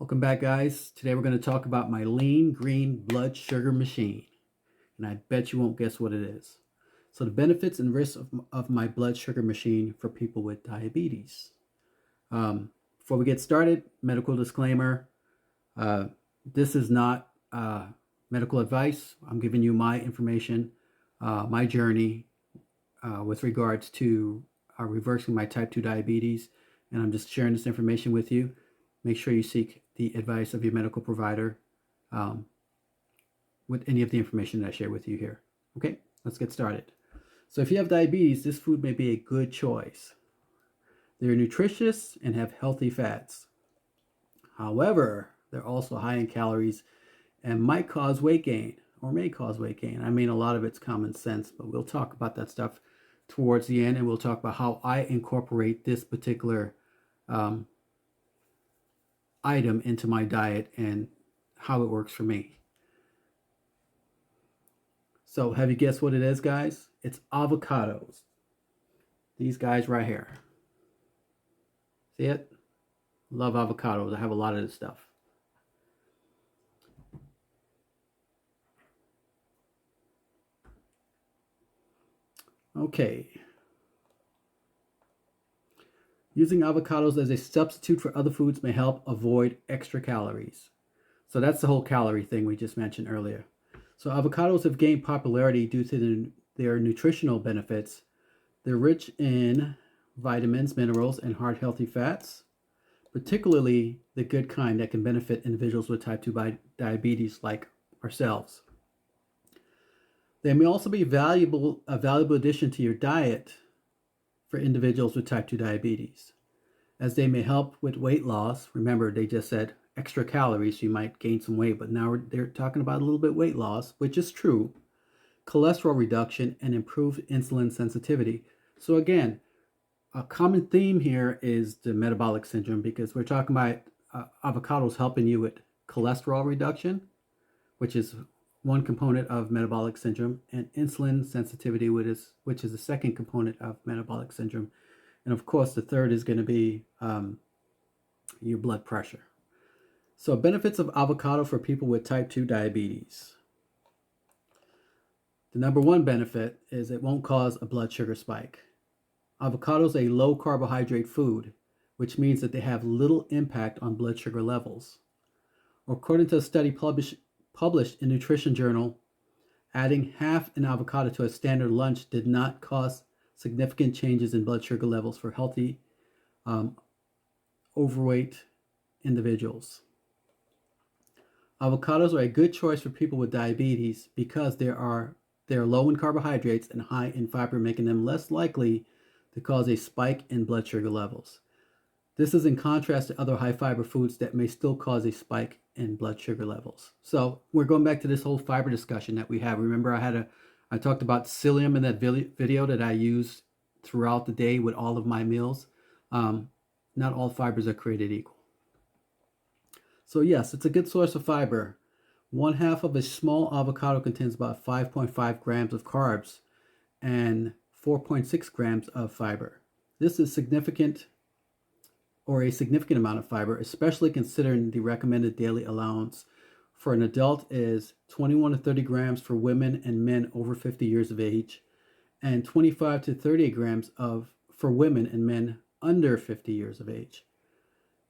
Welcome back, guys. Today we're going to talk about my lean green blood sugar machine. And I bet you won't guess what it is. So the benefits and risks of my blood sugar machine for people with diabetes. Before we get started, medical disclaimer. Uh, this is not medical advice. I'm giving you my information, my journey with regards to reversing my type 2 diabetes. And I'm just sharing this information with you. Make sure you seek the advice of your medical provider with any of the information that I share with you here. Okay, let's get started. So if you have diabetes, this food may be a good choice. They're nutritious and have healthy fats. However, they're also high in calories and might cause weight gain or may cause weight gain. I mean, a lot of it's common sense, but we'll talk about that stuff towards the end, and we'll talk about how I incorporate this particular item into my diet and how it works for me. So have you guessed what it is, guys? It's avocados. These guys right here. See it? Love avocados. I have a lot of this stuff. Okay. Using avocados as a substitute for other foods may help avoid extra calories. So that's the whole calorie thing we just mentioned earlier. So avocados have gained popularity due to their nutritional benefits. They're rich in vitamins, minerals, and heart healthy fats, particularly the good kind that can benefit individuals with type 2 diabetes like ourselves. They may also be a valuable addition to your diet for individuals with type 2 diabetes, as they may help with weight loss. Remember, they just said extra calories, so you might gain some weight, but now they're talking about a little bit weight loss, which is true, cholesterol reduction, and improved insulin sensitivity. So again, a common theme here is the metabolic syndrome, because we're talking about avocados helping you with cholesterol reduction, which is one component of metabolic syndrome, and insulin sensitivity, which is the second component of metabolic syndrome. And of course, the third is going to be your blood pressure. So benefits of avocado for people with type 2 diabetes. The number one benefit is it won't cause a blood sugar spike. Avocado is a low carbohydrate food, which means that they have little impact on blood sugar levels. According to a study published in Nutrition Journal, adding half an avocado to a standard lunch did not cause significant changes in blood sugar levels for healthy, overweight individuals. Avocados are a good choice for people with diabetes because they're low in carbohydrates and high in fiber, making them less likely to cause a spike in blood sugar levels. This is in contrast to other high fiber foods that may still cause a spike in blood sugar levels. So we're going back to this whole fiber discussion that we have. Remember, I talked about psyllium in that video that I use throughout the day with all of my meals. Not all fibers are created equal. So yes, it's a good source of fiber. 1/2 of a small avocado contains about 5.5 grams of carbs and 4.6 grams of fiber. This is significant, or a significant amount of fiber, especially considering the recommended daily allowance for an adult is 21 to 30 grams for women and men over 50 years of age, and 25 to 30 grams for women and men under 50 years of age.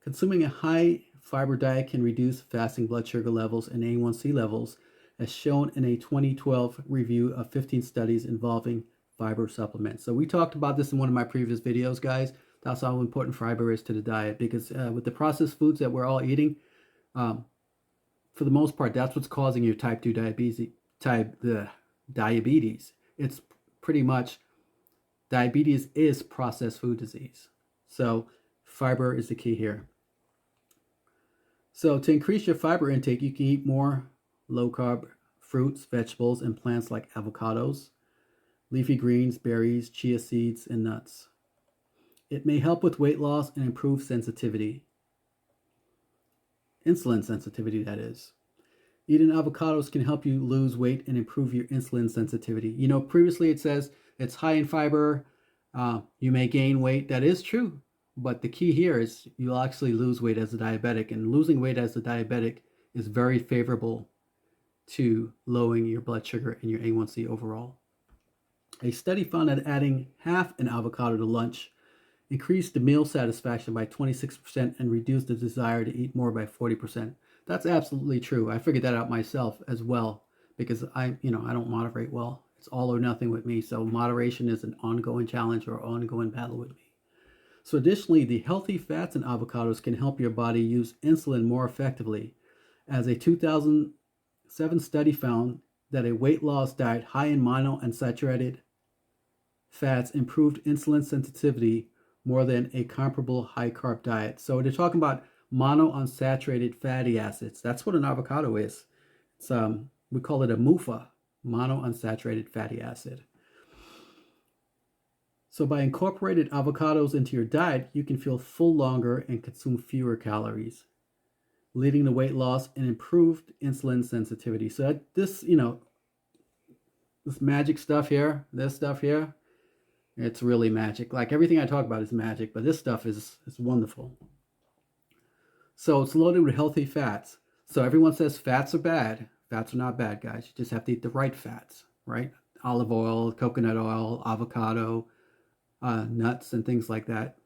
Consuming a high fiber diet can reduce fasting blood sugar levels and A1C levels, as shown in a 2012 review of 15 studies involving fiber supplements. So we talked about this in one of my previous videos, guys. That's how important fiber is to the diet, because with the processed foods that we're all eating, for the most part, that's what's causing your type 2 diabetes. It's pretty much, diabetes is processed food disease. So fiber is the key here. So to increase your fiber intake, you can eat more low-carb fruits, vegetables, and plants like avocados, leafy greens, berries, chia seeds, and nuts. It may help with weight loss and improve sensitivity. Insulin sensitivity, that is. Eating avocados can help you lose weight and improve your insulin sensitivity. You know, previously it says it's high in fiber, you may gain weight. That is true. But the key here is you'll actually lose weight as a diabetic, and losing weight as a diabetic is very favorable to lowering your blood sugar and your A1C overall. A study found that adding half an avocado to lunch increased the meal satisfaction by 26% and reduced the desire to eat more by 40%. That's absolutely true. I figured that out myself as well because I don't moderate well. It's all or nothing with me. So moderation is an ongoing challenge or ongoing battle with me. So additionally, the healthy fats in avocados can help your body use insulin more effectively, as a 2007 study found that a weight loss diet high in monounsaturated fats improved insulin sensitivity more than a comparable high carb diet. So they're talking about monounsaturated fatty acids. That's what an avocado is. It's we call it a MUFA, monounsaturated fatty acid. So by incorporating avocados into your diet, you can feel full longer and consume fewer calories, leading to weight loss and improved insulin sensitivity. So this magic stuff here, this stuff here, it's really magic. Like everything I talk about is magic, but this stuff is wonderful. So it's loaded with healthy fats. So everyone says fats are bad. Fats are not bad, guys. You just have to eat the right fats, right? Olive oil, coconut oil, avocado, nuts, and things like that.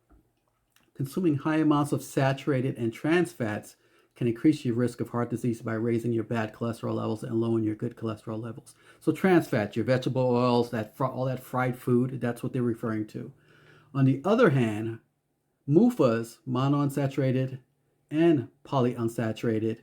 Consuming high amounts of saturated and trans fats can increase your risk of heart disease by raising your bad cholesterol levels and lowering your good cholesterol levels. So trans fats, your vegetable oils, all that fried food, that's what they're referring to. On the other hand, MUFAs, monounsaturated and polyunsaturated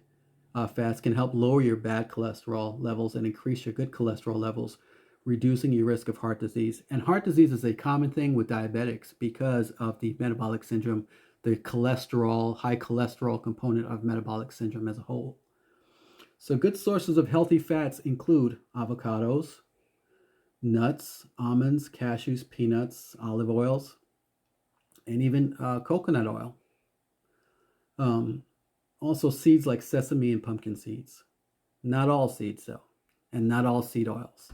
fats, can help lower your bad cholesterol levels and increase your good cholesterol levels, reducing your risk of heart disease. And heart disease is a common thing with diabetics because of the metabolic syndrome, the cholesterol, high cholesterol component of metabolic syndrome as a whole. So good sources of healthy fats include avocados, nuts, almonds, cashews, peanuts, olive oils, and even coconut oil. Also seeds like sesame and pumpkin seeds. Not all seeds though, and not all seed oils.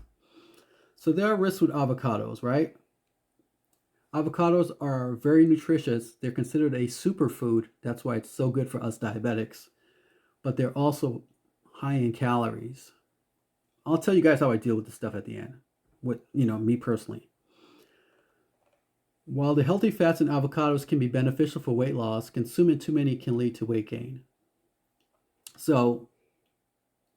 So there are risks with avocados, right? Avocados are very nutritious. They're considered a superfood. That's why it's so good for us diabetics. But they're also high in calories. I'll tell you guys how I deal with this stuff at the end. With, me personally. While the healthy fats in avocados can be beneficial for weight loss, consuming too many can lead to weight gain. So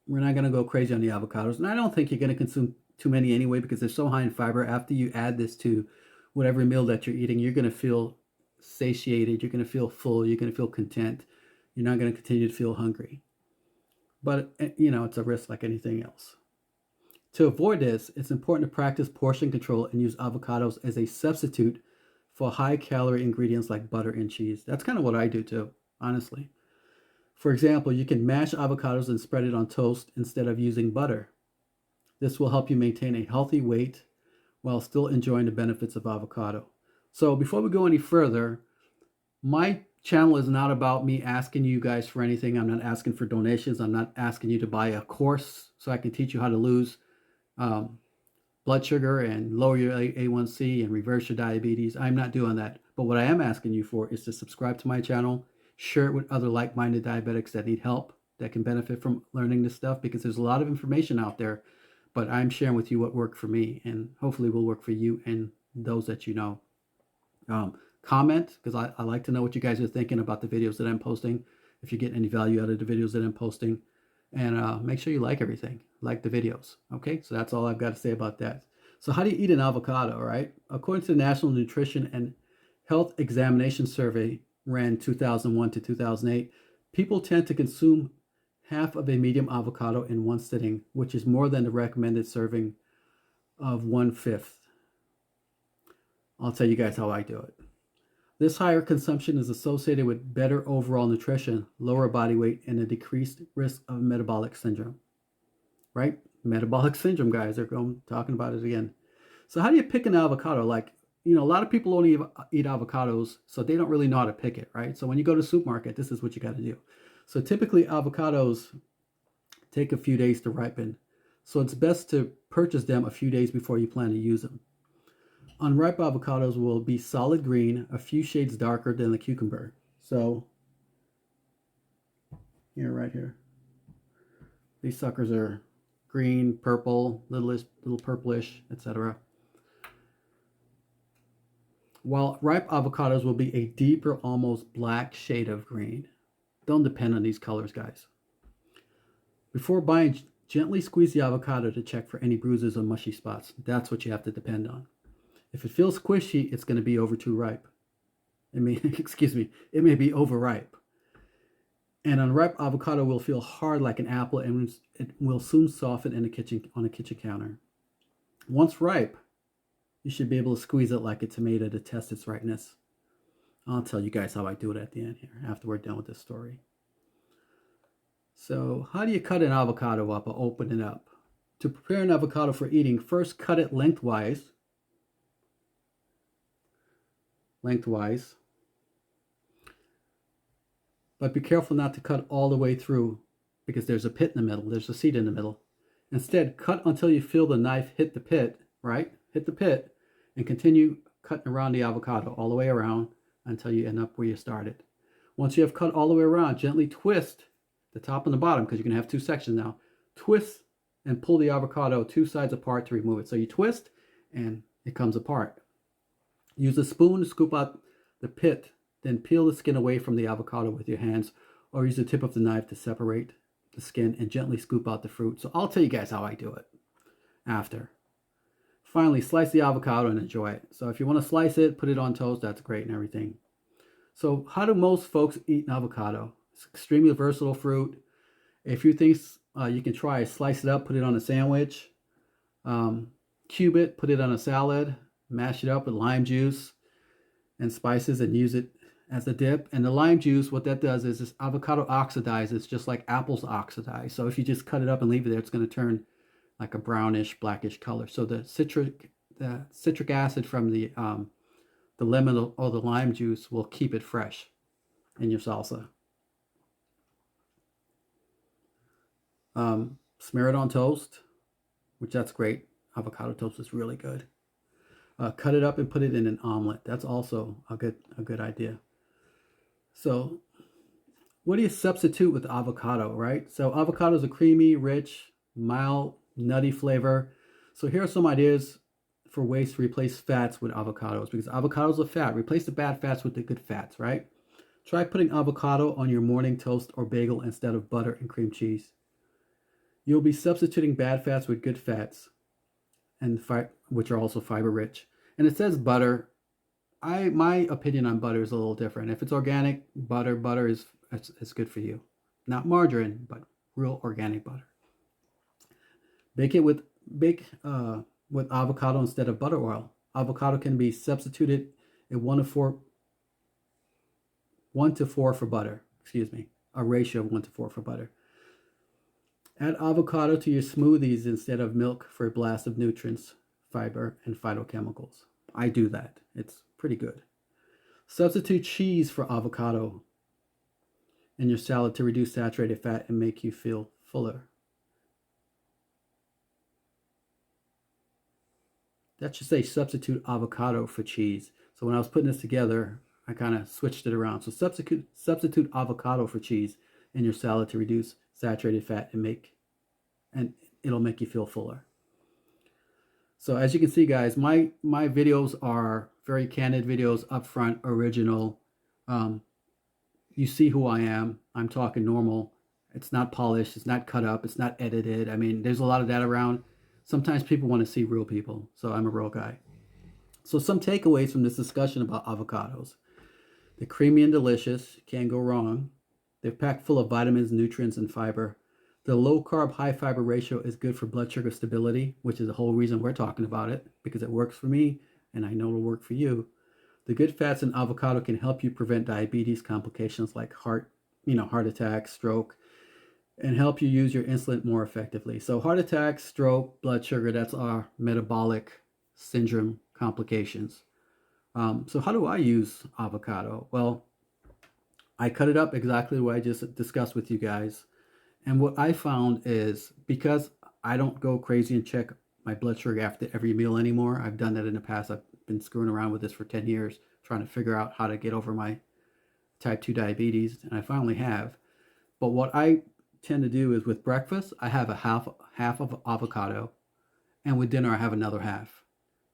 we're not going to go crazy on the avocados. And I don't think you're going to consume too many anyway because they're so high in fiber. After you add this to whatever meal that you're eating, you're going to feel satiated. You're going to feel full. You're going to feel content. You're not going to continue to feel hungry. But, it's a risk like anything else. To avoid this, it's important to practice portion control and use avocados as a substitute for high-calorie ingredients like butter and cheese. That's kind of what I do too, honestly. For example, you can mash avocados and spread it on toast instead of using butter. This will help you maintain a healthy weight while still enjoying the benefits of avocado. So before we go any further, my channel is not about me asking you guys for anything. I'm not asking for donations. I'm not asking you to buy a course so I can teach you how to lose blood sugar and lower your A1C and reverse your diabetes. I'm not doing that. But what I am asking you for is to subscribe to my channel, share it with other like-minded diabetics that need help, that can benefit from learning this stuff, because there's a lot of information out there, but I'm sharing with you what worked for me and hopefully will work for you and those that you know. Comment, because I like to know what you guys are thinking about the videos that I'm posting, if you get any value out of the videos that I'm posting. And make sure you like everything, like the videos. Okay, so that's all I've got to say about that. So how do you eat an avocado, right? According to the National Nutrition and Health Examination Survey, ran 2001 to 2008, people tend to consume half of a medium avocado in one sitting, which is more than the recommended serving of 1/5. I'll tell you guys how I do it. This higher consumption is associated with better overall nutrition, lower body weight, and a decreased risk of metabolic syndrome. Right? Metabolic syndrome, guys. They're talking about it again. So how do you pick an avocado? Like, a lot of people only eat avocados, so they don't really know how to pick it, right? So when you go to the supermarket, this is what you got to do. So typically avocados take a few days to ripen. So it's best to purchase them a few days before you plan to use them. Unripe avocados will be solid green, a few shades darker than the cucumber. So here, right here, these suckers are green, purple, little purplish, etc. While ripe avocados will be a deeper, almost black shade of green. Don't depend on these colors, guys. Before buying, gently squeeze the avocado to check for any bruises or mushy spots. That's what you have to depend on. If it feels squishy, it's going to be over too ripe. It may, excuse me, it may be overripe. An unripe avocado will feel hard like an apple and it will soon soften in the kitchen on a kitchen counter. Once ripe, you should be able to squeeze it like a tomato to test its ripeness. I'll tell you guys how I do it at the end here after we're done with this story. So, how do you cut an avocado up or open it up? To prepare an avocado for eating, first cut it lengthwise. But be careful not to cut all the way through because there's a pit in the middle, there's a seed in the middle. Instead, cut until you feel the knife hit the pit, right? Hit the pit, and continue cutting around the avocado all the way around until you end up where you started. Once you have cut all the way around, gently twist the top and the bottom because you're going to have two sections now. Twist and pull the avocado two sides apart to remove it. So you twist and it comes apart. Use a spoon to scoop out the pit, then peel the skin away from the avocado with your hands or use the tip of the knife to separate the skin and gently scoop out the fruit. So I'll tell you guys how I do it after. Finally, slice the avocado and enjoy it. So if you want to slice it, put it on toast, that's great and everything. So how do most folks eat an avocado? It's extremely versatile fruit. A few things you can try: slice it up, put it on a sandwich, cube it, put it on a salad, mash it up with lime juice and spices and use it as a dip. And the lime juice, what that does is this avocado oxidizes just like apples oxidize. So if you just cut it up and leave it there, it's going to turn like a brownish, blackish color. So the citric acid from the lemon or the lime juice will keep it fresh in your salsa. Smear it on toast, which that's great. Avocado toast is really good. Cut it up and put it in an omelet. That's also a good idea. So what do you substitute with avocado, right? So avocado is a creamy, rich, mild, nutty flavor. So here are some ideas for ways to replace fats with avocados, because avocados are fat. Replace the bad fats with the good fats, right? Try putting avocado on your morning toast or bagel instead of butter and cream cheese. You'll be substituting bad fats with good fats, and which are also fiber rich. And it says butter. My opinion on butter is a little different. If it's organic butter is good for you. Not margarine, but real organic butter. Bake with avocado instead of butter oil. Avocado can be substituted in 1 to 4 for butter. Excuse me, a ratio of 1 to 4 for butter. Add avocado to your smoothies instead of milk for a blast of nutrients, fiber, and phytochemicals. I do that. It's pretty good. Substitute cheese for avocado in your salad to reduce saturated fat and make you feel fuller. That should say substitute avocado for cheese. So when I was putting this together, I kind of switched it around. So substitute avocado for cheese in your salad to reduce saturated fat and it'll make you feel fuller. So as you can see, guys, my videos are very candid videos, upfront, original. You see who I am. I'm talking normal. It's not polished. It's not cut up. It's not edited. I mean, there's a lot of that around. Sometimes people want to see real people. So I'm a real guy. So some takeaways from this discussion about avocados. They're creamy and delicious. Can't go wrong. They're packed full of vitamins, nutrients, and fiber. The low-carb, high-fiber ratio is good for blood sugar stability, which is the whole reason we're talking about it, because it works for me, and I know it'll work for you. The good fats in avocado can help you prevent diabetes complications like heart attack, stroke, and help you use your insulin more effectively. So heart attack, stroke, blood sugar, that's our metabolic syndrome complications. So how do I use avocado? Well, I cut it up exactly the way I just discussed with you guys. And what I found is, because I don't go crazy and check my blood sugar after every meal anymore, I've done that in the past. I've been screwing around with this for 10 years, trying to figure out how to get over my type 2 diabetes, and I finally have. But what I tend to do is with breakfast, I have a half of avocado, and with dinner, I have another half,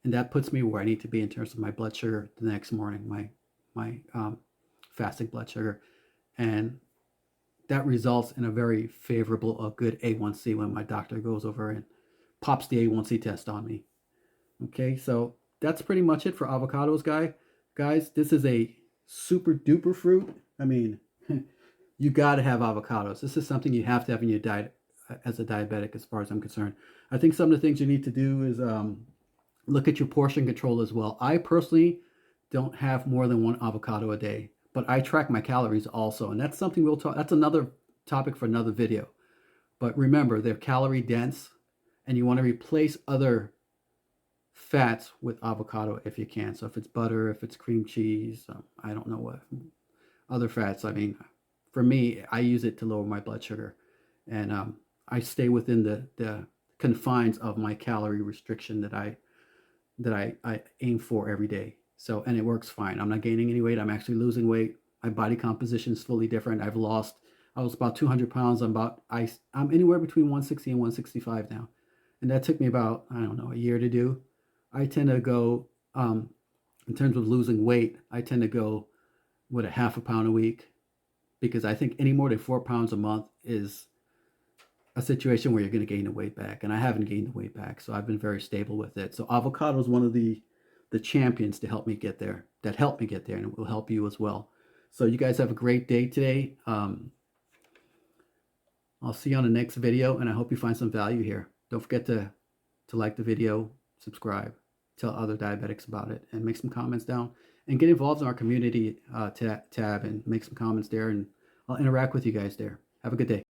and that puts me where I need to be in terms of my blood sugar the next morning, my fasting blood sugar, and that results in a very favorable, a good A1C when my doctor goes over and pops the A1C test on me. Okay, so that's pretty much it for avocados, guys. This is a super duper fruit. I mean, you got to have avocados. This is something you have to have in your diet as a diabetic, as far as I'm concerned. I think some of the things you need to do is look at your portion control as well. I personally don't have more than one avocado a day, but I track my calories also, and that's something we'll talk. That's another topic for another video. But remember, they're calorie dense, and you want to replace other fats with avocado if you can. So if it's butter, if it's cream cheese, I don't know what other fats. I mean, for me, I use it to lower my blood sugar, and I stay within the confines of my calorie restriction that I aim for every day. So, and it works fine. I'm not gaining any weight. I'm actually losing weight. My body composition is fully different. I was about 200 pounds. I'm anywhere between 160 and 165 now. And that took me about, I don't know, a year to do. I tend to go, in terms of losing weight, I tend to go with a half a pound a week, because I think any more than 4 pounds a month is a situation where you're going to gain the weight back. And I haven't gained the weight back, so I've been very stable with it. So avocado is one of the champions to help me get there, and it will help you as well. So you guys have a great day today. I'll see you on the next video, and I hope you find some value here. Don't forget to like the video, subscribe, tell other diabetics about it, and make some comments down, and get involved in our community tab and make some comments there, and I'll interact with you guys there. Have a good day.